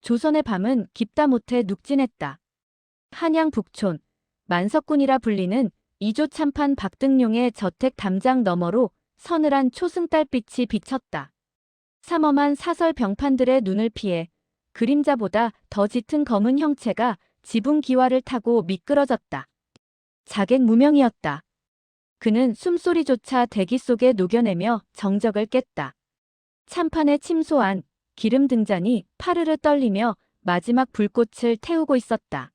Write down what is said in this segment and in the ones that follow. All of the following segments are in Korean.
조선의 밤은 깊다 못해 눅진했다. 한양 북촌, 만석군이라 불리는 이조 참판 박등룡의 저택 담장 너머로 서늘한 초승달빛이 비쳤다. 삼엄한 사설 병판들의 눈을 피해 그림자보다 더 짙은 검은 형체가 지붕 기와를 타고 미끄러졌다. 자객 무명이었다. 그는 숨소리조차 대기 속에 녹여내며 정적을 깼다. 참판의 침소한 기름 등잔이 파르르 떨리며 마지막 불꽃을 태우고 있었다.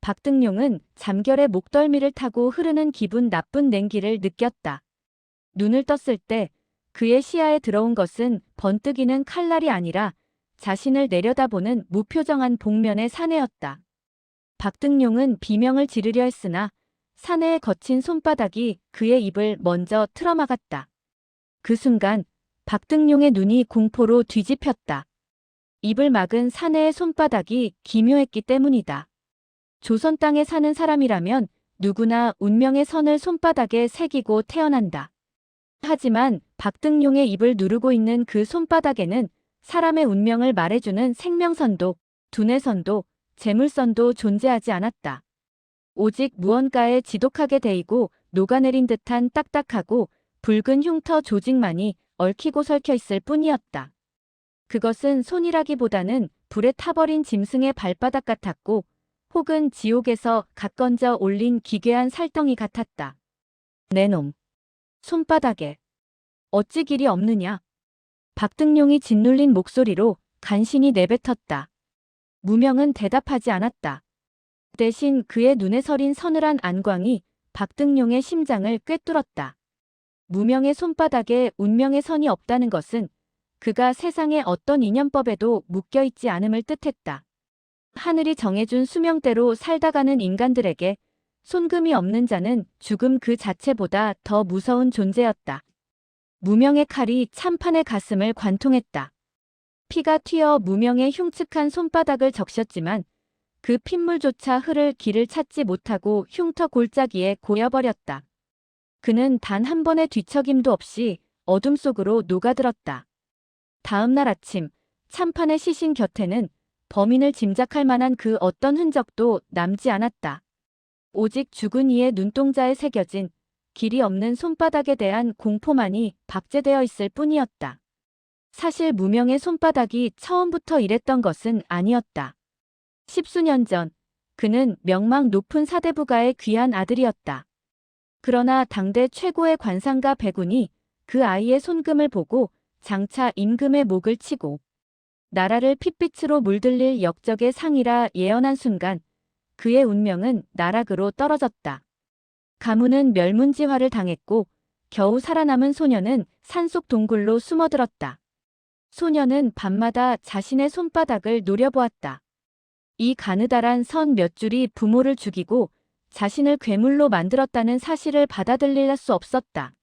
박등룡은 잠결에 목덜미를 타고 흐르는 기분 나쁜 냉기를 느꼈다. 눈을 떴을 때 그의 시야에 들어온 것은 번뜩이는 칼날이 아니라 자신을 내려다보는 무표정한 복면의 사내였다. 박등룡은 비명을 지르려 했으나 사내의 거친 손바닥이 그의 입을 먼저 틀어막았다. 그 순간 박등룡의 눈이 공포로 뒤집혔다. 입을 막은 사내의 손바닥이 기묘했기 때문이다. 조선 땅에 사는 사람이라면 누구나 운명의 선을 손바닥에 새기고 태어난다. 하지만 박등룡의 입을 누르고 있는 그 손바닥에는 사람의 운명을 말해주는 생명선도, 두뇌선도, 재물선도 존재하지 않았다. 오직 무언가에 지독하게 데이고 녹아내린 듯한 딱딱하고 붉은 흉터 조직만이 얽히고 설켜 있을 뿐이었다. 그것은 손이라기보다는 불에 타버린 짐승의 발바닥 같았고 혹은 지옥에서 갓건져 올린 기괴한 살덩이 같았다. 내 놈. 손바닥에. 어찌 길이 없느냐. 박등룡이 짓눌린 목소리로 간신히 내뱉었다. 무명은 대답하지 않았다. 대신 그의 눈에 서린 서늘한 안광이 박등룡의 심장을 꿰뚫었다. 무명의 손바닥에 운명의 선이 없다는 것은 그가 세상의 어떤 인연법에도 묶여있지 않음을 뜻했다. 하늘이 정해준 수명대로 살다가는 인간들에게 손금이 없는 자는 죽음 그 자체보다 더 무서운 존재였다. 무명의 칼이 참판의 가슴을 관통했다. 피가 튀어 무명의 흉측한 손바닥을 적셨지만 그 핏물조차 흐를 길을 찾지 못하고 흉터 골짜기에 고여버렸다. 그는 단 한 번의 뒤척임도 없이 어둠 속으로 녹아들었다. 다음 날 아침 참판의 시신 곁에는 범인을 짐작할 만한 그 어떤 흔적도 남지 않았다. 오직 죽은 이의 눈동자에 새겨진 길이 없는 손바닥에 대한 공포만이 박제되어 있을 뿐이었다. 사실 무명의 손바닥이 처음부터 이랬던 것은 아니었다. 십수년 전 그는 명망 높은 사대부가의 귀한 아들이었다. 그러나 당대 최고의 관상가 백운이 그 아이의 손금을 보고 장차 임금의 목을 치고 나라를 핏빛으로 물들릴 역적의 상이라 예언한 순간 그의 운명은 나락으로 떨어졌다. 가문은 멸문지화를 당했고 겨우 살아남은 소녀는 산속 동굴로 숨어들었다. 소녀는 밤마다 자신의 손바닥을 노려보았다. 이 가느다란 선 몇 줄이 부모를 죽이고 자신을 괴물로 만들었다는 사실을 받아들일 수 없었다.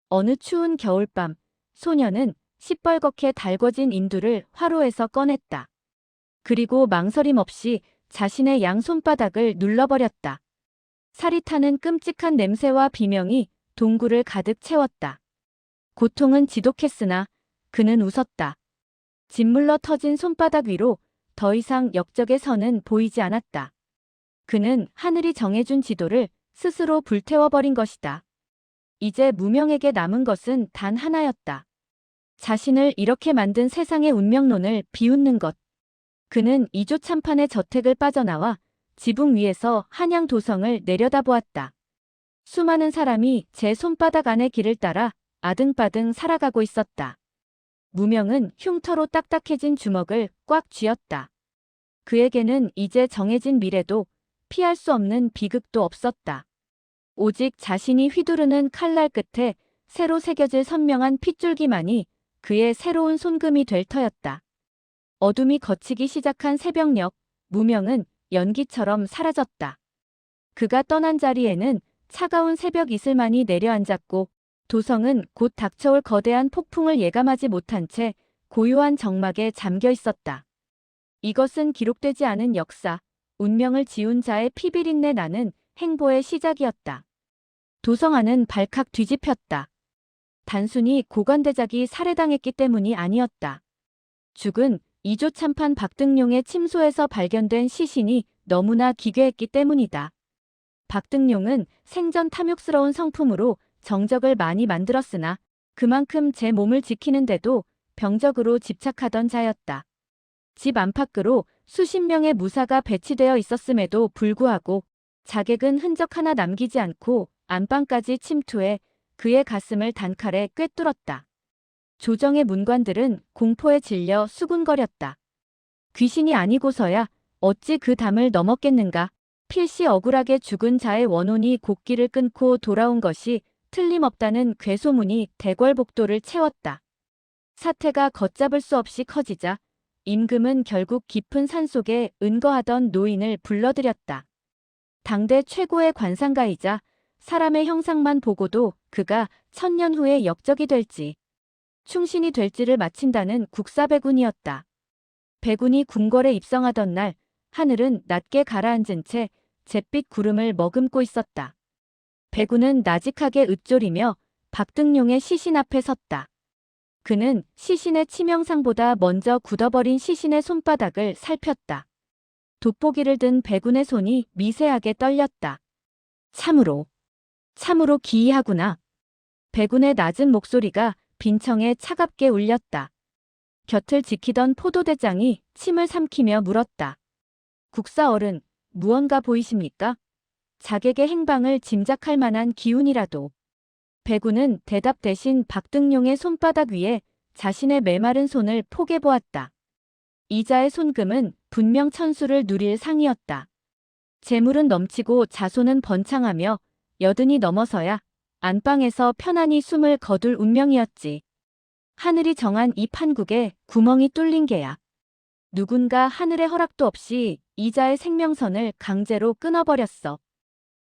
어느 추운 겨울밤 소녀는 시뻘겋게 달궈진 인두를 화로에서 꺼냈다. 그리고 망설임 없이 자신의 양손바닥을 눌러버렸다. 살이 타는 끔찍한 냄새와 비명이 동굴을 가득 채웠다. 고통은 지독했으나 그는 웃었다. 짓물러 터진 손바닥 위로 더 이상 역적의 선은 보이지 않았다. 그는 하늘이 정해준 지도를 스스로 불태워버린 것이다. 이제 무명에게 남은 것은 단 하나였다. 자신을 이렇게 만든 세상의 운명론을 비웃는 것. 그는 이조 참판의 저택을 빠져나와 지붕 위에서 한양 도성을 내려다보았다. 수많은 사람이 제 손바닥 안의 길을 따라 아등바등 살아가고 있었다. 무명은 흉터로 딱딱해진 주먹을 꽉 쥐었다. 그에게는 이제 정해진 미래도 피할 수 없는 비극도 없었다. 오직 자신이 휘두르는 칼날 끝에 새로 새겨질 선명한 핏줄기만이 그의 새로운 손금이 될 터였다. 어둠이 걷히기 시작한 새벽녘, 무명은 연기처럼 사라졌다. 그가 떠난 자리에는 차가운 새벽 이슬만이 내려앉았고 도성은 곧 닥쳐올 거대한 폭풍을 예감하지 못한 채 고요한 정막에 잠겨 있었다. 이것은 기록되지 않은 역사, 운명을 지운 자의 피비린내 나는 행보의 시작이었다. 도성 안은 발칵 뒤집혔다. 단순히 고관대작이 살해당했기 때문이 아니었다. 죽은 이조참판 박등룡의 침소에서 발견된 시신이 너무나 기괴했기 때문이다. 박등룡은 생전 탐욕스러운 성품으로 정적을 많이 만들었으나 그만큼 제 몸을 지키는데도 병적으로 집착하던 자였다. 집 안팎으로 수십 명의 무사가 배치되어 있었음에도 불구하고 자객은 흔적 하나 남기지 않고 안방까지 침투해 그의 가슴을 단칼에 꿰뚫었다. 조정의 문관들은 공포에 질려 수군거렸다. 귀신이 아니고서야 어찌 그 담을 넘었겠는가. 필시 억울하게 죽은 자의 원혼이 곡기를 끊고 돌아온 것이 틀림없다는 괴소문이 대궐복도를 채웠다. 사태가 걷잡을 수 없이 커지자 임금은 결국 깊은 산속에 은거하던 노인을 불러들였다. 당대 최고의 관상가이자 사람의 형상만 보고도 그가 1000년 후에 역적이 될지 충신이 될지를 마친다는 국사배군이었다. 배군이 궁궐에 입성하던 날 하늘은 낮게 가라앉은 채 잿빛 구름을 머금고 있었다. 배군은 나직하게 읊조리며 박등룡의 시신 앞에 섰다. 그는 시신의 치명상보다 먼저 굳어버린 시신의 손바닥을 살폈다. 돋보기를 든 배군의 손이 미세하게 떨렸다. 참으로 기이하구나. 배군의 낮은 목소리가 빈청에 차갑게 울렸다. 곁을 지키던 포도대장이 침을 삼키며 물었다. 국사어른, 무언가 보이십니까? 자객의 행방을 짐작할 만한 기운이라도. 배군은 대답 대신 박등룡의 손바닥 위에 자신의 메마른 손을 포개 보았다. 이자의 손금은 분명 천수를 누릴 상이었다. 재물은 넘치고 자손은 번창하며 여든이 넘어서야 안방에서 편안히 숨을 거둘 운명이었지. 하늘이 정한 이 판국에 구멍이 뚫린 게야. 누군가 하늘의 허락도 없이 이자의 생명선을 강제로 끊어버렸어.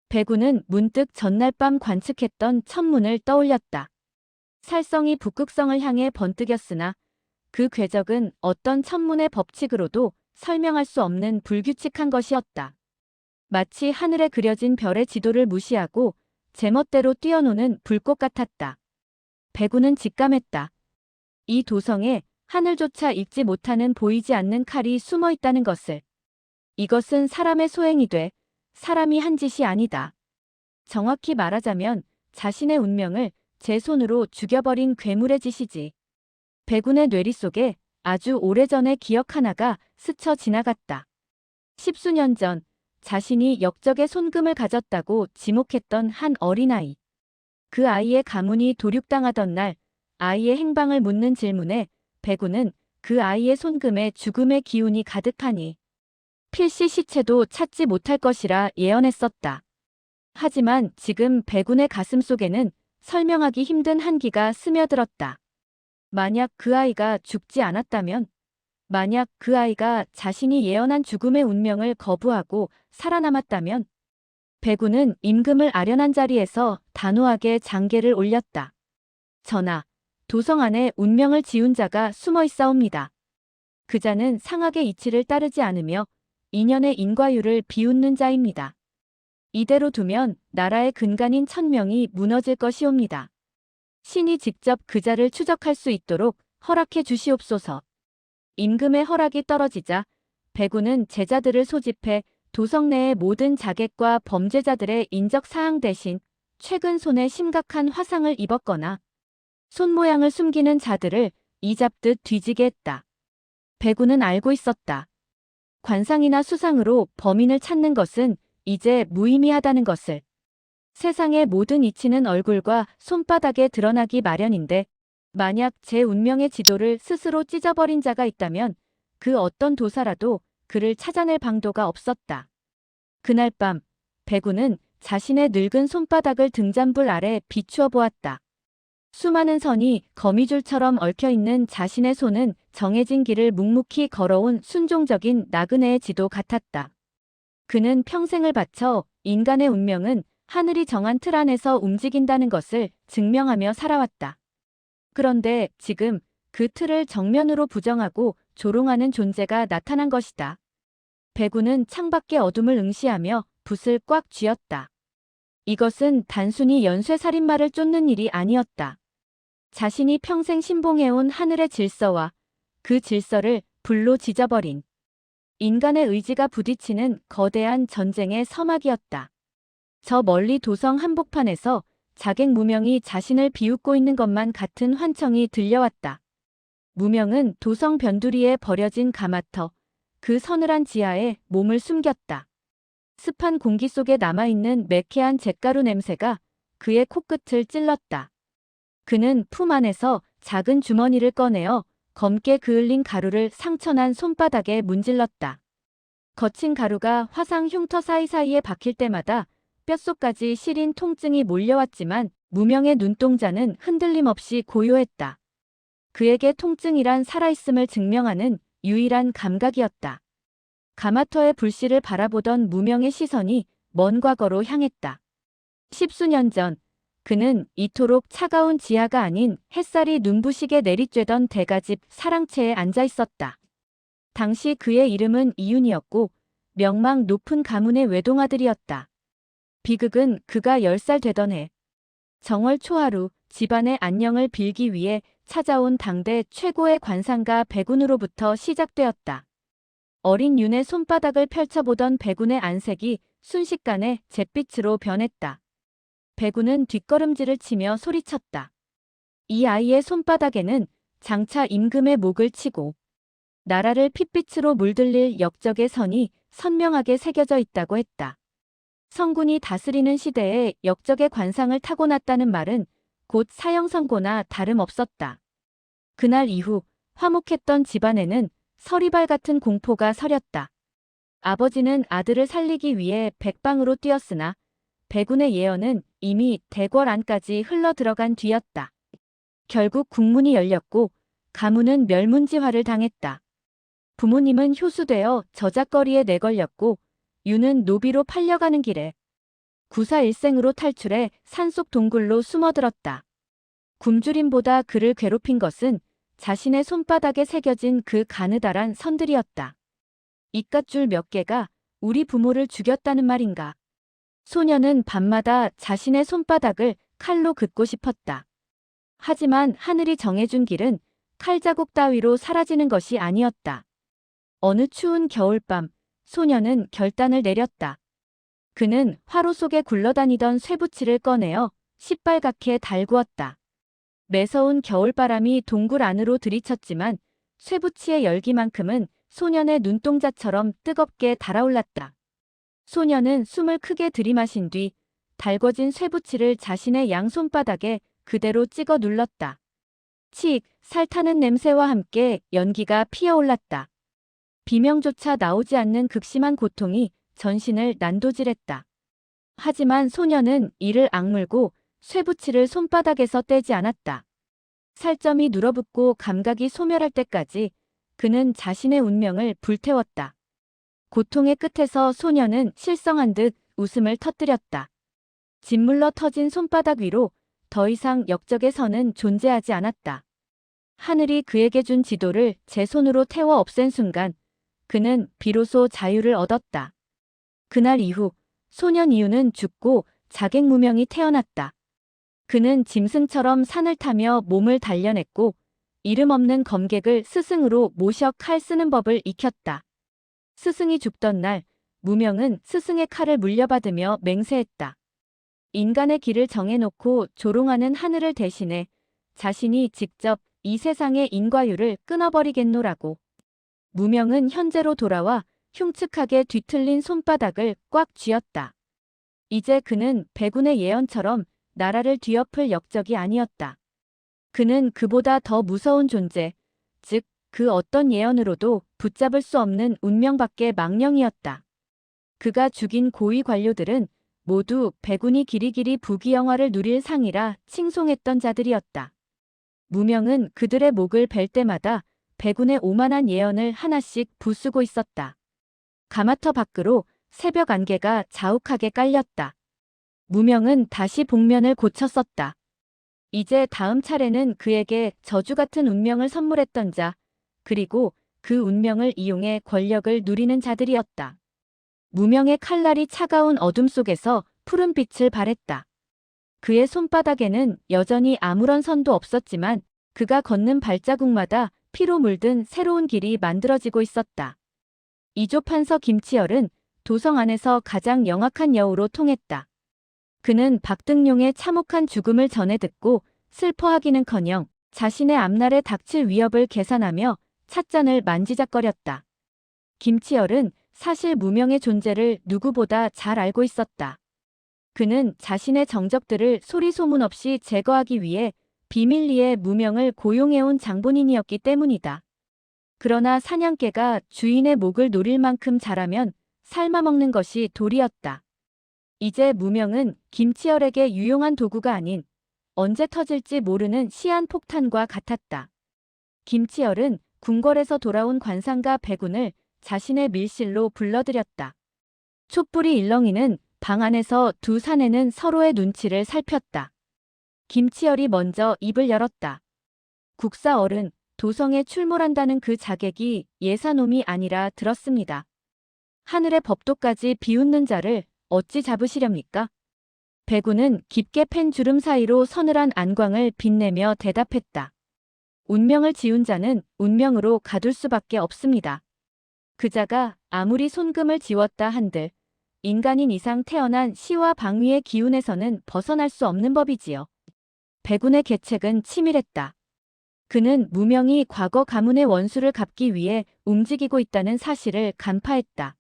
배군은 문득 전날 밤 관측했던 천문을 떠올렸다. 살성이 북극성을 향해 번뜩였으나 그 궤적은 어떤 천문의 법칙으로도 설명할 수 없는 불규칙한 것이었다. 마치 하늘에 그려진 별의 지도를 무시하고 제멋대로 뛰어노는 불꽃 같았다. 배군은 직감했다. 이 도성에 하늘조차 읽지 못하는 보이지 않는 칼이 숨어 있다는 것을. 이것은 사람의 소행이 돼 사람이 한 짓이 아니다. 정확히 말하자면 자신의 운명을 제 손으로 죽여버린 괴물의 짓이지. 배군의 뇌리 속에 아주 오래전의 기억 하나가 스쳐 지나갔다. 10수년 전 자신이 역적의 손금을 가졌다고 지목했던 한 어린아이. 그 아이의 가문이 도륙당하던 날 아이의 행방을 묻는 질문에 배군은 그 아이의 손금에 죽음의 기운이 가득하니 필시 시체도 찾지 못할 것이라 예언했었다. 하지만 지금 배군의 가슴 속에는 설명하기 힘든 한기가 스며들었다. 만약 그 아이가 죽지 않았다면, 만약 그 아이가 자신이 예언한 죽음의 운명을 거부하고 살아남았다면, 배군은 임금을 아련한 자리에서 단호하게 장계를 올렸다. 전하, 도성 안에 운명을 지운 자가 숨어 있사옵니다. 그 자는 상학의 이치를 따르지 않으며 인연의 인과율을 비웃는 자입니다. 이대로 두면 나라의 근간인 천명이 무너질 것이옵니다. 신이 직접 그 자를 추적할 수 있도록 허락해 주시옵소서. 임금의 허락이 떨어지자 배군은 제자들을 소집해 도성 내의 모든 자객과 범죄자들의 인적 사항 대신 최근 손에 심각한 화상을 입었거나 손 모양을 숨기는 자들을 이잡듯 뒤지게 했다. 배군은 알고 있었다. 관상이나 수상으로 범인을 찾는 것은 이제 무의미하다는 것을. 세상의 모든 이치는 얼굴과 손바닥에 드러나기 마련인데 만약 제 운명의 지도를 스스로 찢어버린 자가 있다면 그 어떤 도사라도 그를 찾아낼 방도가 없었다. 그날 밤 배군은 자신의 늙은 손바닥을 등잔불 아래 비추어 보았다. 수많은 선이 거미줄처럼 얽혀있는 자신의 손은 정해진 길을 묵묵히 걸어온 순종적인 나그네의 지도 같았다. 그는 평생을 바쳐 인간의 운명은 하늘이 정한 틀 안에서 움직인다는 것을 증명하며 살아왔다. 그런데 지금 그 틀을 정면으로 부정하고 조롱하는 존재가 나타난 것이다. 배군은 창밖의 어둠을 응시하며 붓을 꽉 쥐었다. 이것은 단순히 연쇄살인마를 쫓는 일이 아니었다. 자신이 평생 신봉해온 하늘의 질서와 그 질서를 불로 지져버린 인간의 의지가 부딪히는 거대한 전쟁의 서막이었다. 저 멀리 도성 한복판에서 자객 무명이 자신을 비웃고 있는 것만 같은 환청이 들려왔다. 무명은 도성 변두리에 버려진 가마터, 그 서늘한 지하에 몸을 숨겼다. 습한 공기 속에 남아있는 매캐한 잿가루 냄새가 그의 코끝을 찔렀다. 그는 품 안에서 작은 주머니를 꺼내어 검게 그을린 가루를 상처난 손바닥에 문질렀다. 거친 가루가 화상 흉터 사이사이에 박힐 때마다 뼛속까지 시린 통증이 몰려왔지만 무명의 눈동자는 흔들림 없이 고요했다. 그에게 통증이란 살아있음을 증명하는 유일한 감각이었다. 가마터의 불씨를 바라보던 무명의 시선이 먼 과거로 향했다. 십수년 전 그는 이토록 차가운 지하가 아닌 햇살이 눈부시게 내리쬐던 대가집 사랑채에 앉아 있었다. 당시 그의 이름은 이윤이었고 명망 높은 가문의 외동아들이었다. 비극은 그가 10살 되던 해 정월 초하루 집안의 안녕을 빌기 위해 찾아온 당대 최고의 관상가 백운으로부터 시작되었다. 어린 윤의 손바닥을 펼쳐보던 백운의 안색이 순식간에 잿빛으로 변했다. 백운은 뒷걸음질을 치며 소리쳤다. 이 아이의 손바닥에는 장차 임금의 목을 치고 나라를 핏빛으로 물들릴 역적의 선이 선명하게 새겨져 있다고 했다. 성군이 다스리는 시대에 역적의 관상을 타고났다는 말은 곧 사형선고나 다름없었다. 그날 이후 화목했던 집안에는 서리발 같은 공포가 서렸다. 아버지는 아들을 살리기 위해 백방으로 뛰었으나 백운의 예언은 이미 대궐 안까지 흘러들어간 뒤였다. 결국 국문이 열렸고 가문은 멸문지화를 당했다. 부모님은 효수되어 저작거리에 내걸렸고 윤은 노비로 팔려가는 길에 구사일생으로 탈출해 산속 동굴로 숨어들었다. 굶주림보다 그를 괴롭힌 것은 자신의 손바닥에 새겨진 그 가느다란 선들이었다. 이깟줄 몇 개가 우리 부모를 죽였다는 말인가. 소녀는 밤마다 자신의 손바닥을 칼로 긋고 싶었다. 하지만 하늘이 정해준 길은 칼자국 따위로 사라지는 것이 아니었다. 어느 추운 겨울밤 소녀는 결단을 내렸다. 그는 화로 속에 굴러다니던 쇠붙이를 꺼내어 시뻘겋게 달구었다. 매서운 겨울바람이 동굴 안으로 들이쳤지만 쇠붙이의 열기만큼은 소년의 눈동자처럼 뜨겁게 달아올랐다. 소년은 숨을 크게 들이마신 뒤 달궈진 쇠붙이를 자신의 양손바닥에 그대로 찍어 눌렀다. 칙, 살타는 냄새와 함께 연기가 피어올랐다. 비명조차 나오지 않는 극심한 고통이 전신을 난도질했다. 하지만 소년은 이를 악물고 쇠붙이를 손바닥에서 떼지 않았다. 살점이 눌어붙고 감각이 소멸할 때까지 그는 자신의 운명을 불태웠다. 고통의 끝에서 소년은 실성한 듯 웃음을 터뜨렸다. 짓물러 터진 손바닥 위로 더 이상 역적의 선은 존재하지 않았다. 하늘이 그에게 준 지도를 제 손으로 태워 없앤 순간 그는 비로소 자유를 얻었다. 그날 이후 소년 이유는 죽고 자객 무명이 태어났다. 그는 짐승처럼 산을 타며 몸을 단련했고 이름 없는 검객을 스승으로 모셔 칼 쓰는 법을 익혔다. 스승이 죽던 날 무명은 스승의 칼을 물려받으며 맹세했다. 인간의 길을 정해놓고 조롱하는 하늘을 대신해 자신이 직접 이 세상의 인과율을 끊어버리겠노라고. 무명은 현재로 돌아와 흉측하게 뒤틀린 손바닥을 꽉 쥐었다. 이제 그는 백운의 예언처럼 나라를 뒤엎을 역적이 아니었다. 그는 그보다 더 무서운 존재, 즉 그 어떤 예언으로도 붙잡을 수 없는 운명밖에 망령이었다. 그가 죽인 고위 관료들은 모두 백운이 길이길이 부귀영화를 누릴 상이라 칭송했던 자들이었다. 무명은 그들의 목을 벨 때마다 백운의 오만한 예언을 하나씩 부수고 있었다. 가마터 밖으로 새벽 안개가 자욱하게 깔렸다. 무명은 다시 복면을 고쳤었다. 이제 다음 차례는 그에게 저주 같은 운명을 선물했던 자, 그리고 그 운명을 이용해 권력을 누리는 자들이었다. 무명의 칼날이 차가운 어둠 속에서 푸른 빛을 발했다. 그의 손바닥에는 여전히 아무런 선도 없었지만 그가 걷는 발자국마다 피로 물든 새로운 길이 만들어지고 있었다. 이조판서 김치열은 도성 안에서 가장 영악한 여우로 통했다. 그는 박등용의 참혹한 죽음을 전해 듣고 슬퍼하기는커녕 자신의 앞날에 닥칠 위협을 계산하며 찻잔을 만지작거렸다. 김치열은 사실 무명의 존재를 누구보다 잘 알고 있었다. 그는 자신의 정적들을 소리소문 없이 제거하기 위해 비밀리에 무명을 고용해온 장본인이었기 때문이다. 그러나 사냥개가 주인의 목을 노릴 만큼 잘하면 삶아먹는 것이 도리였다. 이제 무명은 김치열에게 유용한 도구가 아닌 언제 터질지 모르는 시한폭탄과 같았다. 김치열은 궁궐에서 돌아온 관상가 백운을 자신의 밀실로 불러들였다. 촛불이 일렁이는 방 안에서 두 사내는 서로의 눈치를 살폈다. 김치열이 먼저 입을 열었다. 국사 어른, 도성에 출몰한다는 그 자객이 예사놈이 아니라 들었습니다. 하늘의 법도까지 비웃는 자를 어찌 잡으시렵니까? 백운은 깊게 팬 주름 사이로 서늘한 안광을 빛내며 대답했다. 운명을 지운 자는 운명으로 가둘 수밖에 없습니다. 그자가 아무리 손금을 지웠다 한들 인간인 이상 태어난 시와 방위의 기운에서는 벗어날 수 없는 법이지요. 백운의 계책은 치밀했다. 그는 무명이 과거 가문의 원수를 갚기 위해 움직이고 있다는 사실을 간파했다.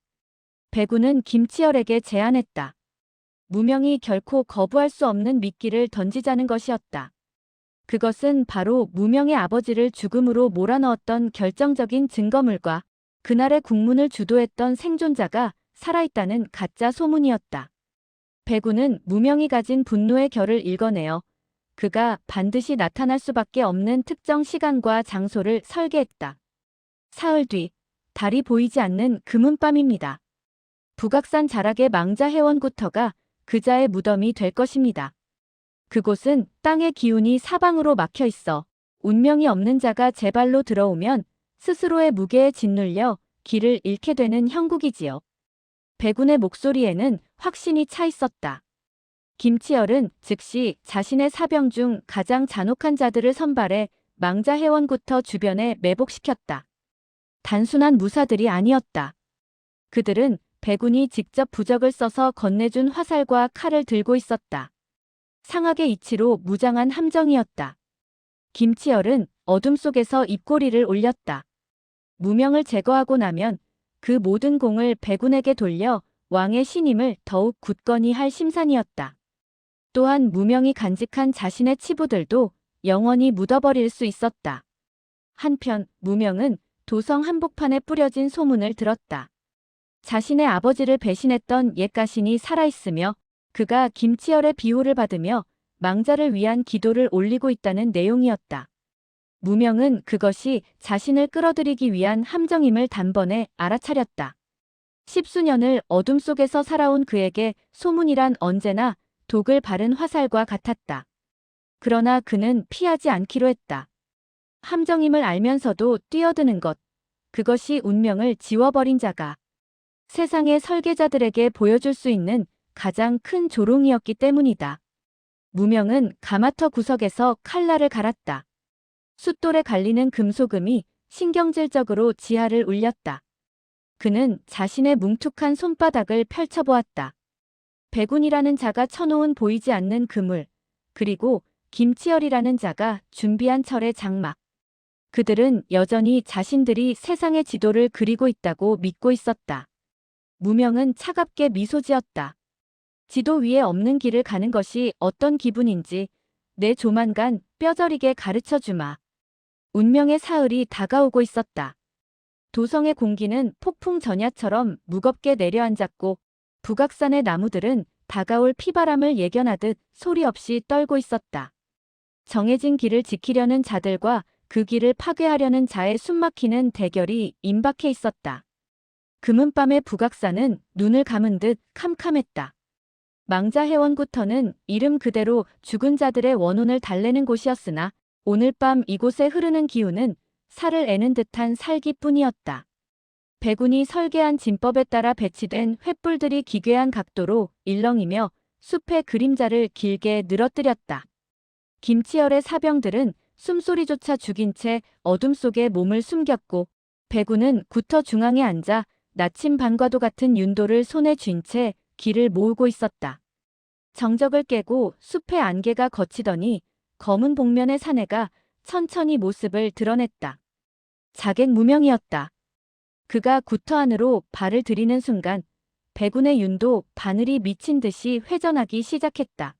백운은 김치열에게 제안했다. 무명이 결코 거부할 수 없는 미끼를 던지자는 것이었다. 그것은 바로 무명의 아버지를 죽음으로 몰아넣었던 결정적인 증거물과 그날의 국문을 주도했던 생존자가 살아있다는 가짜 소문이었다. 백운은 무명이 가진 분노의 결을 읽어내어 그가 반드시 나타날 수밖에 없는 특정 시간과 장소를 설계했다. 사흘 뒤, 달이 보이지 않는 금은밤입니다. 북악산 자락의 망자 해원구터가 그자의 무덤이 될 것입니다. 그곳은 땅의 기운이 사방으로 막혀 있어 운명이 없는 자가 제 발로 들어오면 스스로의 무게에 짓눌려 길을 잃게 되는 형국이지요. 백운의 목소리에는 확신이 차 있었다. 김치열은 즉시 자신의 사병 중 가장 잔혹한 자들을 선발해 망자 해원구터 주변에 매복시켰다. 단순한 무사들이 아니었다. 그들은 백운이 직접 부적을 써서 건네준 화살과 칼을 들고 있었다. 상악의 이치로 무장한 함정이었다. 김치열은 어둠 속에서 입꼬리를 올렸다. 무명을 제거하고 나면 그 모든 공을 백운에게 돌려 왕의 신임을 더욱 굳건히 할 심산이었다. 또한 무명이 간직한 자신의 치부들도 영원히 묻어버릴 수 있었다. 한편 무명은 도성 한복판에 뿌려진 소문을 들었다. 자신의 아버지를 배신했던 옛가신이 살아있으며 그가 김치열의 비호를 받으며 망자를 위한 기도를 올리고 있다는 내용이었다. 무명은 그것이 자신을 끌어들이기 위한 함정임을 단번에 알아차렸다. 십수년을 어둠 속에서 살아온 그에게 소문이란 언제나 독을 바른 화살과 같았다. 그러나 그는 피하지 않기로 했다. 함정임을 알면서도 뛰어드는 것, 그것이 운명을 지워버린 자가 세상의 설계자들에게 보여줄 수 있는 가장 큰 조롱이었기 때문이다. 무명은 가마터 구석에서 칼날을 갈았다. 숫돌에 갈리는 금소금이 신경질적으로 지하를 울렸다. 그는 자신의 뭉툭한 손바닥을 펼쳐보았다. 백운이라는 자가 쳐놓은 보이지 않는 그물, 그리고 김치열이라는 자가 준비한 철의 장막. 그들은 여전히 자신들이 세상의 지도를 그리고 있다고 믿고 있었다. 무명은 차갑게 미소 지었다. 지도 위에 없는 길을 가는 것이 어떤 기분인지 내 조만간 뼈저리게 가르쳐주마. 운명의 사흘이 다가오고 있었다. 도성의 공기는 폭풍 전야처럼 무겁게 내려앉았고 북악산의 나무들은 다가올 피바람을 예견하듯 소리 없이 떨고 있었다. 정해진 길을 지키려는 자들과 그 길을 파괴하려는 자의 숨막히는 대결이 임박해 있었다. 금은밤의 북악산은 눈을 감은 듯 캄캄했다. 망자 해원구터는 이름 그대로 죽은 자들의 원혼을 달래는 곳이었으나 오늘 밤 이곳에 흐르는 기운은 살을 애는 듯한 살기뿐이었다. 백운이 설계한 진법에 따라 배치된 횃불들이 기괴한 각도로 일렁이며 숲의 그림자를 길게 늘어뜨렸다. 김치열의 사병들은 숨소리조차 죽인 채 어둠 속에 몸을 숨겼고 배구는 구터 중앙에 앉아 나침 반과도 같은 윤도를 손에 쥔 채 길을 모으고 있었다. 정적을 깨고 숲의 안개가 걷히더니 검은 복면의 사내가 천천히 모습을 드러냈다. 자객 무명이었다. 그가 구터 안으로 발을 들이는 순간 배군의 윤도 바늘이 미친 듯이 회전하기 시작했다.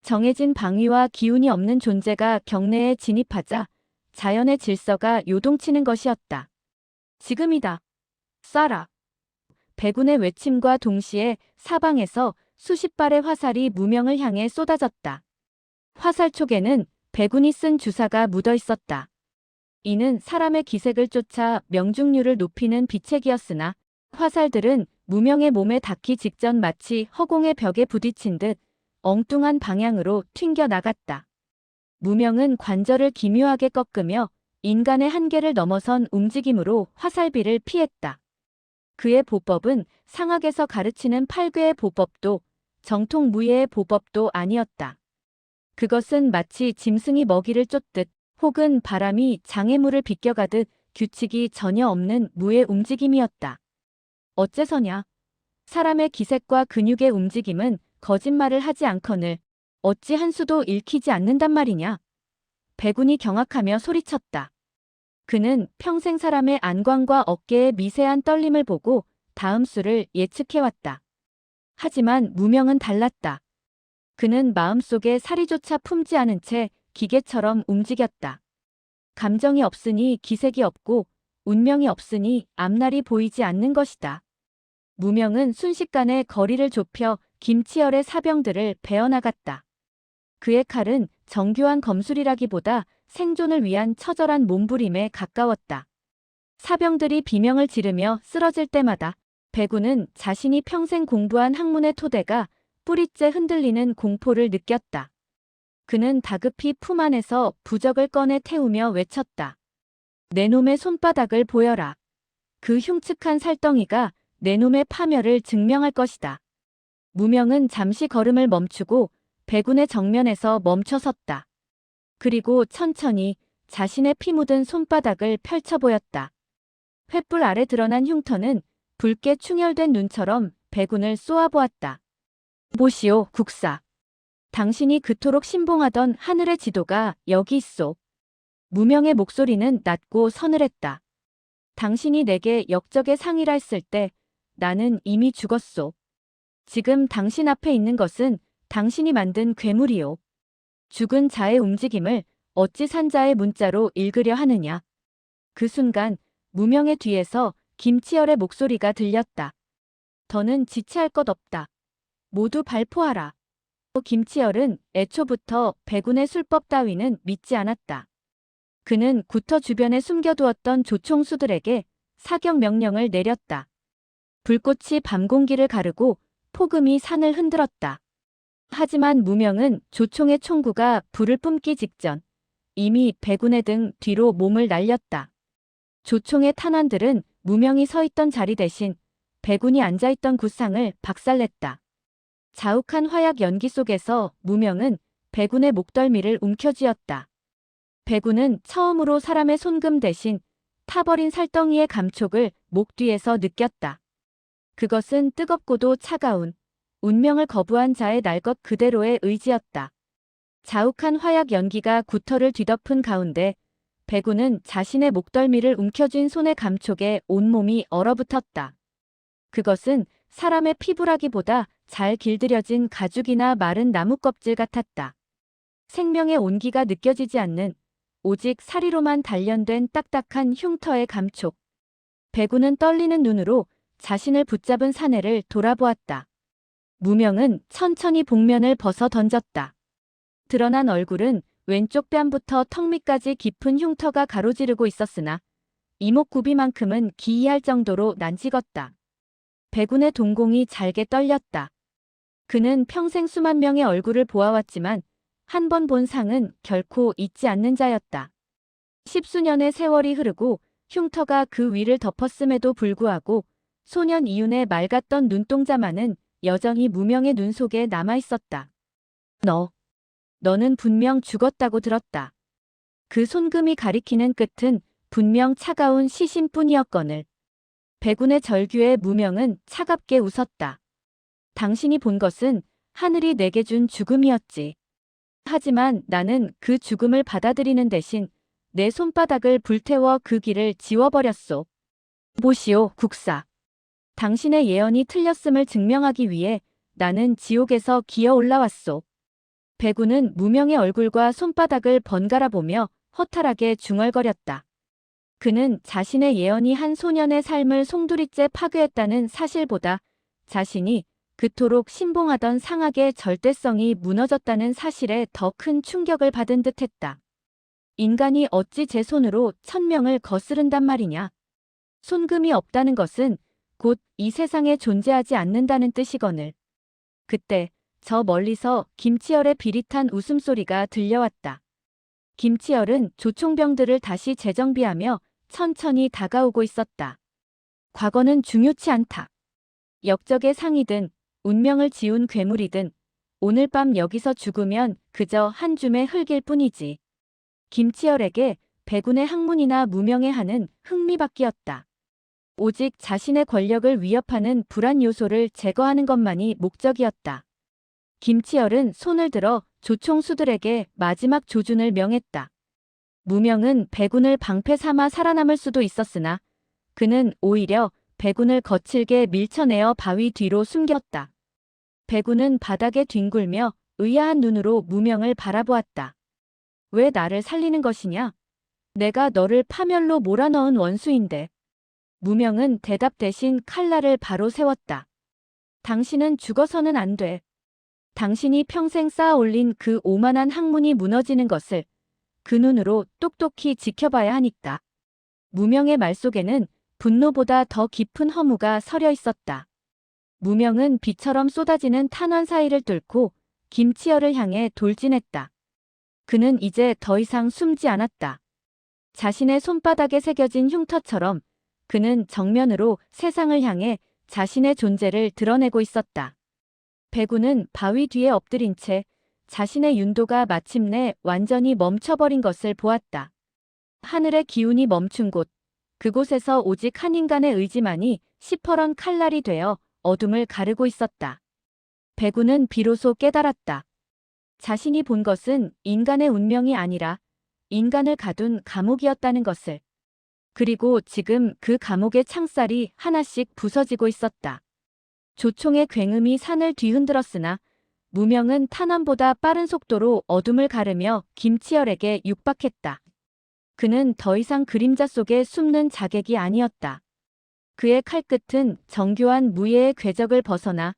정해진 방위와 기운이 없는 존재가 경내에 진입하자 자연의 질서가 요동치는 것이었다. 지금이다. 쏴라. 배군의 외침과 동시에 사방에서 수십 발의 화살이 무명을 향해 쏟아졌다. 화살촉에는 배군이 쓴 주사가 묻어 있었다. 이는 사람의 기색을 쫓아 명중률을 높이는 비책이었으나 화살들은 무명의 몸에 닿기 직전 마치 허공의 벽에 부딪힌 듯 엉뚱한 방향으로 튕겨 나갔다. 무명은 관절을 기묘하게 꺾으며 인간의 한계를 넘어선 움직임으로 화살비를 피했다. 그의 보법은 상학에서 가르치는 팔괘의 보법도 정통 무예의 보법도 아니었다. 그것은 마치 짐승이 먹이를 쫓듯 혹은 바람이 장애물을 비껴가듯 규칙이 전혀 없는 무의 움직임이었다. 어째서냐? 사람의 기색과 근육의 움직임은 거짓말을 하지 않거늘 어찌 한 수도 읽히지 않는단 말이냐? 배군이 경악하며 소리쳤다. 그는 평생 사람의 안광과 어깨의 미세한 떨림을 보고 다음 수를 예측해왔다. 하지만 무명은 달랐다. 그는 마음속에 사리조차 품지 않은 채 기계처럼 움직였다. 감정이 없으니 기색이 없고 운명이 없으니 앞날이 보이지 않는 것이다. 무명은 순식간에 거리를 좁혀 김치열의 사병들을 베어나갔다. 그의 칼은 정교한 검술이라기보다 생존을 위한 처절한 몸부림에 가까웠다. 사병들이 비명을 지르며 쓰러질 때마다 배군은 자신이 평생 공부한 학문의 토대가 뿌리째 흔들리는 공포를 느꼈다. 그는 다급히 품 안에서 부적을 꺼내 태우며 외쳤다. 내 놈의 손바닥을 보여라. 그 흉측한 살덩이가 내 놈의 파멸을 증명할 것이다. 무명은 잠시 걸음을 멈추고 배군의 정면에서 멈춰 섰다. 그리고 천천히 자신의 피 묻은 손바닥을 펼쳐 보였다. 횃불 아래 드러난 흉터는 붉게 충혈된 눈처럼 배군을 쏘아보았다. 보시오, 국사. 당신이 그토록 신봉하던 하늘의 지도가 여기 있소. 무명의 목소리는 낮고 서늘했다. 당신이 내게 역적의 상의라 했을 때 나는 이미 죽었소. 지금 당신 앞에 있는 것은 당신이 만든 괴물이요. 죽은 자의 움직임을 어찌 산 자의 문자로 읽으려 하느냐. 그 순간 무명의 뒤에서 김치열의 목소리가 들렸다. 더는 지체할 것 없다. 모두 발포하라. 김치열은 애초부터 배군의 술법 따위는 믿지 않았다. 그는 구터 주변에 숨겨두었던 조총수들에게 사격 명령을 내렸다. 불꽃이 밤공기를 가르고 폭음이 산을 흔들었다. 하지만 무명은 조총의 총구가 불을 뿜기 직전 이미 배군의 등 뒤로 몸을 날렸다. 조총의 탄환들은 무명이 서 있던 자리 대신 배군이 앉아있던 구상을 박살냈다. 자욱한 화약 연기 속에서 무명은 배군의 목덜미를 움켜쥐었다. 배군은 처음으로 사람의 손금 대신 타버린 살덩이의 감촉을 목 뒤에서 느꼈다. 그것은 뜨겁고도 차가운 운명을 거부한 자의 날 것 그대로의 의지였다. 자욱한 화약 연기가 구터를 뒤덮은 가운데 배군은 자신의 목덜미를 움켜쥔 손의 감촉에 온몸이 얼어붙었다. 그것은 사람의 피부라기보다 잘 길들여진 가죽이나 마른 나무 껍질 같았다. 생명의 온기가 느껴지지 않는 오직 사리로만 단련된 딱딱한 흉터의 감촉. 배군은 떨리는 눈으로 자신을 붙잡은 사내를 돌아보았다. 무명은 천천히 복면을 벗어 던졌다. 드러난 얼굴은 왼쪽 뺨부터 턱 밑까지 깊은 흉터가 가로지르고 있었으나 이목구비만큼은 기이할 정도로 난직었다. 배군의 동공이 잘게 떨렸다. 그는 평생 수만 명의 얼굴을 보아왔지만 한 번 본 상은 결코 잊지 않는 자였다. 십수년의 세월이 흐르고 흉터가 그 위를 덮었음에도 불구하고 소년 이윤의 맑았던 눈동자만은 여전히 무명의 눈 속에 남아있었다. 너는 분명 죽었다고 들었다. 그 손금이 가리키는 끝은 분명 차가운 시신뿐이었거늘. 백운의 절규에 무명은 차갑게 웃었다. 당신이 본 것은 하늘이 내게 준 죽음이었지. 하지만 나는 그 죽음을 받아들이는 대신 내 손바닥을 불태워 그 길을 지워버렸소. 보시오, 국사. 당신의 예언이 틀렸음을 증명하기 위해 나는 지옥에서 기어 올라왔소. 백운은 무명의 얼굴과 손바닥을 번갈아 보며 허탈하게 중얼거렸다. 그는 자신의 예언이 한 소년의 삶을 송두리째 파괴했다는 사실보다 자신이 그토록 신봉하던 상학의 절대성이 무너졌다는 사실에 더 큰 충격을 받은 듯했다. 인간이 어찌 제 손으로 천명을 거스른단 말이냐. 손금이 없다는 것은 곧 이 세상에 존재하지 않는다는 뜻이거늘. 그때 저 멀리서 김치열의 비릿한 웃음소리가 들려왔다. 김치열은 조총병들을 다시 재정비하며 천천히 다가오고 있었다. 과거는 중요치 않다. 역적의 상이든 운명을 지운 괴물이든 오늘 밤 여기서 죽으면 그저 한 줌의 흙일 뿐이지. 김치열에게 백운의 학문이나 무명의 한은 흥미밖이었다. 오직 자신의 권력을 위협하는 불안 요소를 제거하는 것만이 목적이었다. 김치열은 손을 들어 조총수들에게 마지막 조준을 명했다. 무명은 백운을 방패 삼아 살아남을 수도 있었으나 그는 오히려 백운을 거칠게 밀쳐내어 바위 뒤로 숨겼다. 백운은 바닥에 뒹굴며 의아한 눈으로 무명을 바라보았다. 왜 나를 살리는 것이냐? 내가 너를 파멸로 몰아넣은 원수인데. 무명은 대답 대신 칼날을 바로 세웠다. 당신은 죽어서는 안 돼. 당신이 평생 쌓아 올린 그 오만한 학문이 무너지는 것을 그 눈으로 똑똑히 지켜봐야 하니까. 무명의 말 속에는 분노보다 더 깊은 허무가 서려 있었다. 무명은 비처럼 쏟아지는 탄환 사이를 뚫고 김치열을 향해 돌진했다. 그는 이제 더 이상 숨지 않았다. 자신의 손바닥에 새겨진 흉터처럼 그는 정면으로 세상을 향해 자신의 존재를 드러내고 있었다. 백운은 바위 뒤에 엎드린 채 자신의 윤도가 마침내 완전히 멈춰버린 것을 보았다. 하늘의 기운이 멈춘 곳, 그곳에서 오직 한 인간의 의지만이 시퍼런 칼날이 되어 어둠을 가르고 있었다. 백운은 비로소 깨달았다. 자신이 본 것은 인간의 운명이 아니라 인간을 가둔 감옥이었다는 것을. 그리고 지금 그 감옥의 창살이 하나씩 부서지고 있었다. 조총의 굉음이 산을 뒤흔들었으나 무명은 탄환보다 빠른 속도로 어둠을 가르며 김치열에게 육박했다. 그는 더 이상 그림자 속에 숨는 자객이 아니었다. 그의 칼끝은 정교한 무예의 궤적을 벗어나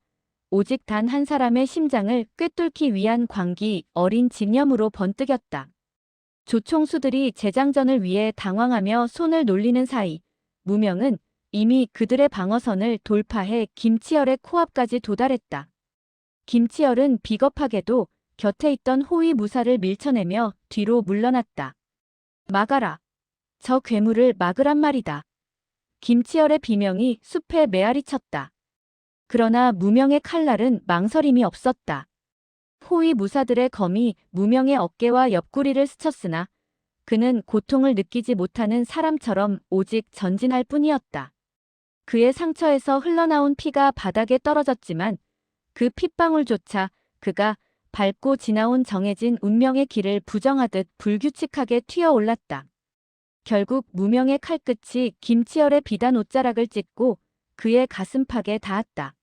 오직 단 한 사람의 심장을 꿰뚫기 위한 광기 어린 집념으로 번뜩였다. 조총수들이 재장전을 위해 당황하며 손을 놀리는 사이 무명은 이미 그들의 방어선을 돌파해 김치열의 코앞까지 도달했다. 김치열은 비겁하게도 곁에 있던 호위 무사를 밀쳐내며 뒤로 물러났다. 막아라. 저 괴물을 막으란 말이다. 김치열의 비명이 숲에 메아리 쳤다. 그러나 무명의 칼날은 망설임이 없었다. 호위 무사들의 검이 무명의 어깨와 옆구리를 스쳤으나 그는 고통을 느끼지 못하는 사람처럼 오직 전진할 뿐이었다. 그의 상처에서 흘러나온 피가 바닥에 떨어졌지만 그 핏방울조차 그가 밟고 지나온 정해진 운명의 길을 부정하듯 불규칙하게 튀어올랐다. 결국 무명의 칼끝이 김치열의 비단 옷자락을 찢고 그의 가슴팍에 닿았다.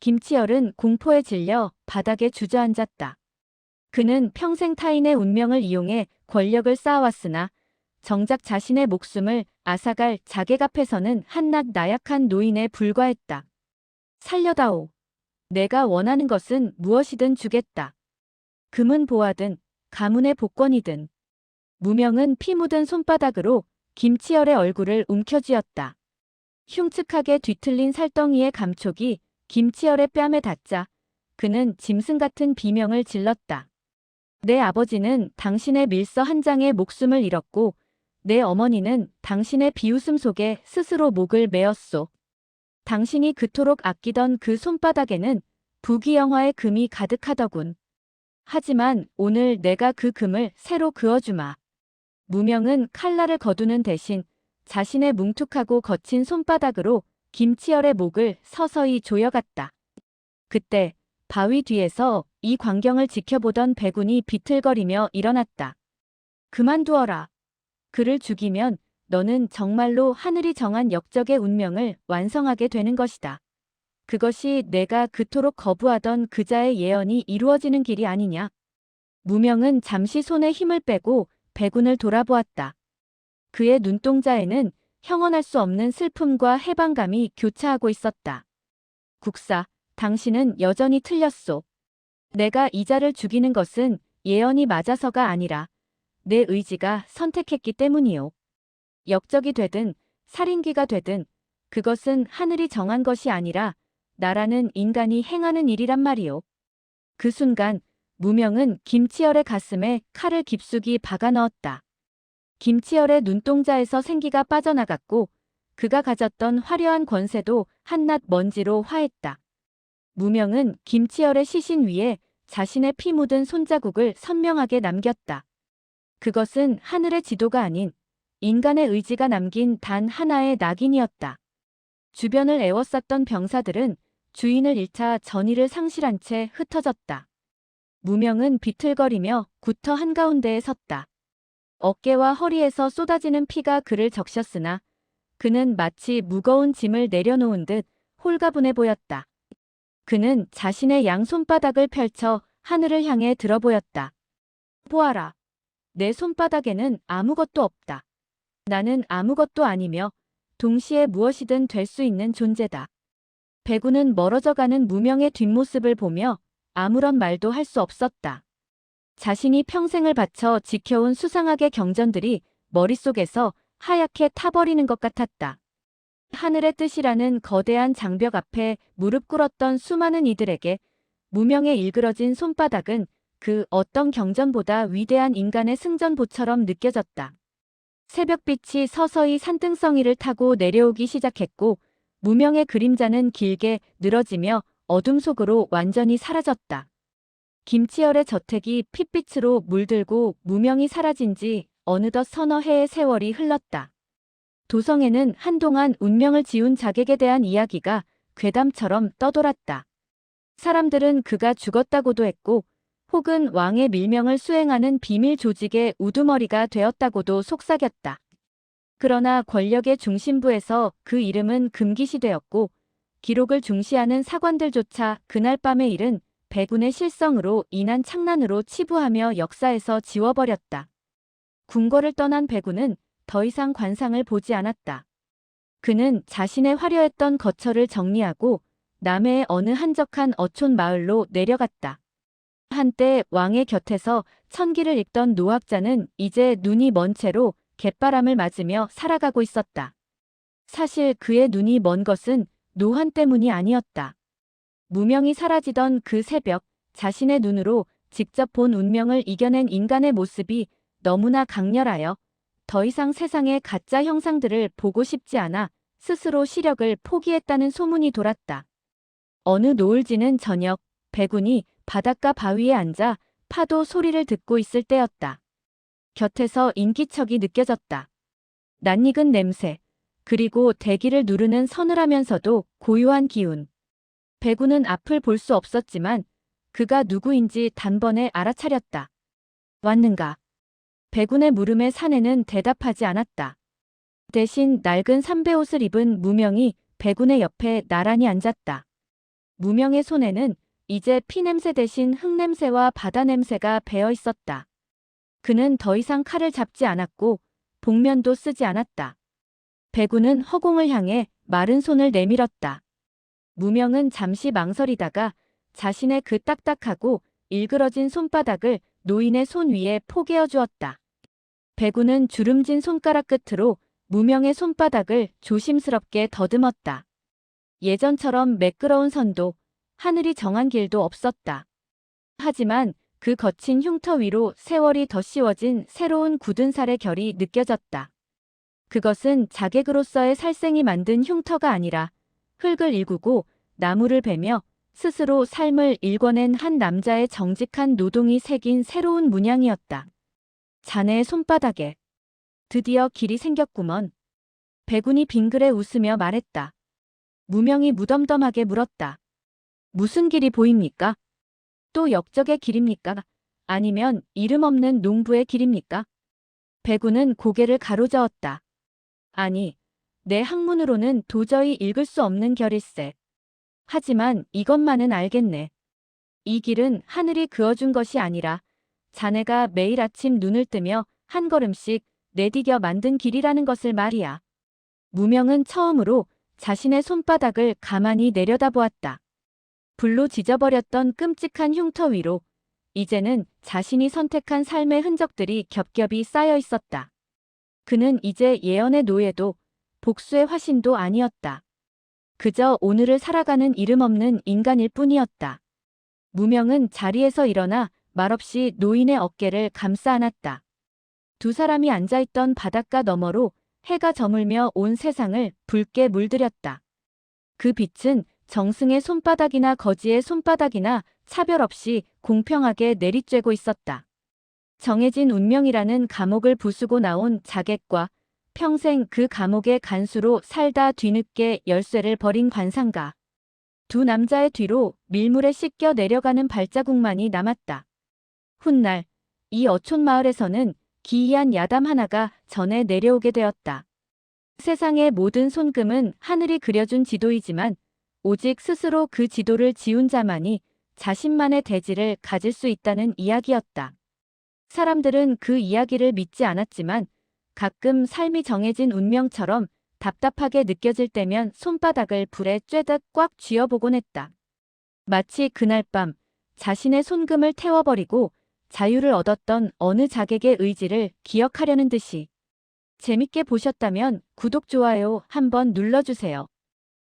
김치열은 공포에 질려 바닥에 주저앉았다. 그는 평생 타인의 운명을 이용해 권력을 쌓아왔으나 정작 자신의 목숨을 앗아갈 자객 앞에서는 한낱 나약한 노인에 불과했다. 살려다오. 내가 원하는 것은 무엇이든 주겠다. 금은 보화든 가문의 복권이든. 무명은 피 묻은 손바닥으로 김치열의 얼굴을 움켜쥐었다. 흉측하게 뒤틀린 살덩이의 감촉이 김치열의 뺨에 닿자 그는 짐승 같은 비명을 질렀다. 내 아버지는 당신의 밀서 한 장에 목숨을 잃었고 내 어머니는 당신의 비웃음 속에 스스로 목을 메었소. 당신이 그토록 아끼던 그 손바닥에는 부귀영화의 금이 가득하더군. 하지만 오늘 내가 그 금을 새로 그어주마. 무명은 칼날을 거두는 대신 자신의 뭉툭하고 거친 손바닥으로 김치열의 목을 서서히 조여갔다. 그때 바위 뒤에서 이 광경을 지켜보던 백운이 비틀거리며 일어났다. 그만두어라. 그를 죽이면 너는 정말로 하늘이 정한 역적의 운명을 완성하게 되는 것이다. 그것이 내가 그토록 거부하던 그자의 예언이 이루어지는 길이 아니냐. 무명은 잠시 손에 힘을 빼고 백운을 돌아보았다. 그의 눈동자에는 형언할 수 없는 슬픔과 해방감이 교차하고 있었다. 국사, 당신은 여전히 틀렸소. 내가 이자를 죽이는 것은 예언이 맞아서가 아니라 내 의지가 선택했기 때문이요. 역적이 되든 살인귀가 되든 그것은 하늘이 정한 것이 아니라 나라는 인간이 행하는 일이란 말이요. 그 순간 무명은 김치열의 가슴에 칼을 깊숙이 박아 넣었다. 김치열의 눈동자에서 생기가 빠져나갔고 그가 가졌던 화려한 권세도 한낱 먼지로 화했다. 무명은 김치열의 시신 위에 자신의 피 묻은 손자국을 선명하게 남겼다. 그것은 하늘의 지도가 아닌 인간의 의지가 남긴 단 하나의 낙인이었다. 주변을 에워쌌던 병사들은 주인을 잃자 전의를 상실한 채 흩어졌다. 무명은 비틀거리며 구터 한가운데에 섰다. 어깨와 허리에서 쏟아지는 피가 그를 적셨으나 그는 마치 무거운 짐을 내려놓은 듯 홀가분해 보였다. 그는 자신의 양손바닥을 펼쳐 하늘을 향해 들어보였다. 보아라. 내 손바닥에는 아무것도 없다. 나는 아무것도 아니며 동시에 무엇이든 될 수 있는 존재다. 백운은 멀어져가는 무명의 뒷모습을 보며 아무런 말도 할 수 없었다. 자신이 평생을 바쳐 지켜온 수상하게 경전들이 머릿속에서 하얗게 타버리는 것 같았다. 하늘의 뜻이라는 거대한 장벽 앞에 무릎 꿇었던 수많은 이들에게 무명의 일그러진 손바닥은 그 어떤 경전보다 위대한 인간의 승전보처럼 느껴졌다. 새벽빛이 서서히 산등성이를 타고 내려오기 시작했고 무명의 그림자는 길게 늘어지며 어둠 속으로 완전히 사라졌다. 김치열의 저택이 핏빛으로 물들고 무명이 사라진 지 어느덧 서너 해의 세월이 흘렀다. 도성에는 한동안 운명을 지운 자객에 대한 이야기가 괴담처럼 떠돌았다. 사람들은 그가 죽었다고도 했고 혹은 왕의 밀명을 수행하는 비밀 조직의 우두머리가 되었다고도 속삭였다. 그러나 권력의 중심부에서 그 이름은 금기시되었고 기록을 중시하는 사관들조차 그날 밤의 일은 백운의 실성으로 인한 착난으로 치부하며 역사에서 지워버렸다. 궁궐을 떠난 백운은 더 이상 관상을 보지 않았다. 그는 자신의 화려했던 거처를 정리하고 남해의 어느 한적한 어촌 마을로 내려갔다. 한때 왕의 곁에서 천기를 읽던 노학자는 이제 눈이 먼 채로 갯바람을 맞으며 살아가고 있었다. 사실 그의 눈이 먼 것은 노환 때문이 아니었다. 무명이 사라지던 그 새벽 자신의 눈으로 직접 본 운명을 이겨낸 인간의 모습이 너무나 강렬하여 더 이상 세상의 가짜 형상들을 보고 싶지 않아 스스로 시력을 포기했다는 소문이 돌았다. 어느 노을 지는 저녁 백운이 바닷가 바위에 앉아 파도 소리를 듣고 있을 때였다. 곁에서 인기척이 느껴졌다. 낯익은 냄새, 그리고 대기를 누르는 서늘하면서도 고요한 기운. 백운은 앞을 볼 수 없었지만 그가 누구인지 단번에 알아차렸다. 왔는가? 백운의 물음에 사내는 대답하지 않았다. 대신 낡은 삼배옷을 입은 무명이 백운의 옆에 나란히 앉았다. 무명의 손에는 이제 피냄새 대신 흙냄새와 바다냄새가 배어 있었다. 그는 더 이상 칼을 잡지 않았고 복면도 쓰지 않았다. 백운은 허공을 향해 마른 손을 내밀었다. 무명은 잠시 망설이다가 자신의 그 딱딱하고 일그러진 손바닥을 노인의 손 위에 포개어 주었다. 백운은 주름진 손가락 끝으로 무명의 손바닥을 조심스럽게 더듬었다. 예전처럼 매끄러운 선도, 하늘이 정한 길도 없었다. 하지만 그 거친 흉터 위로 세월이 더 씌워진 새로운 굳은 살의 결이 느껴졌다. 그것은 자객으로서의 살생이 만든 흉터가 아니라 흙을 일구고 나무를 베며 스스로 삶을 일궈낸 한 남자의 정직한 노동이 새긴 새로운 문양이었다. 자네의 손바닥에 드디어 길이 생겼구먼. 백운이 빙그레 웃으며 말했다. 무명이 무덤덤하게 물었다. 무슨 길이 보입니까? 또 역적의 길입니까? 아니면 이름 없는 농부의 길입니까? 백운은 고개를 가로저었다. 아니, 내 학문으로는 도저히 읽을 수 없는 결일세. 하지만 이것만은 알겠네. 이 길은 하늘이 그어준 것이 아니라 자네가 매일 아침 눈을 뜨며 한 걸음씩 내디뎌 만든 길이라는 것을 말이야. 무명은 처음으로 자신의 손바닥을 가만히 내려다보았다. 불로 지져버렸던 끔찍한 흉터 위로 이제는 자신이 선택한 삶의 흔적들이 겹겹이 쌓여 있었다. 그는 이제 예언의 노예도 복수의 화신도 아니었다. 그저 오늘을 살아가는 이름 없는 인간일 뿐이었다. 무명은 자리에서 일어나 말없이 노인의 어깨를 감싸 안았다. 두 사람이 앉아있던 바닷가 너머로 해가 저물며 온 세상을 붉게 물들였다. 그 빛은 정승의 손바닥이나 거지의 손바닥이나 차별 없이 공평하게 내리쬐고 있었다. 정해진 운명이라는 감옥을 부수고 나온 자객과 평생 그 감옥의 간수로 살다 뒤늦게 열쇠를 버린 관상가. 두 남자의 뒤로 밀물에 씻겨 내려가는 발자국만이 남았다. 훗날 이 어촌 마을에서는 기이한 야담 하나가 전해 내려오게 되었다. 세상의 모든 손금은 하늘이 그려준 지도이지만 오직 스스로 그 지도를 지운 자만이 자신만의 대지를 가질 수 있다는 이야기였다. 사람들은 그 이야기를 믿지 않았지만 가끔 삶이 정해진 운명처럼 답답하게 느껴질 때면 손바닥을 불에 쬐듯 꽉 쥐어보곤 했다. 마치 그날 밤 자신의 손금을 태워버리고 자유를 얻었던 어느 자객의 의지를 기억하려는 듯이. 재밌게 보셨다면 구독, 좋아요 한번 눌러주세요.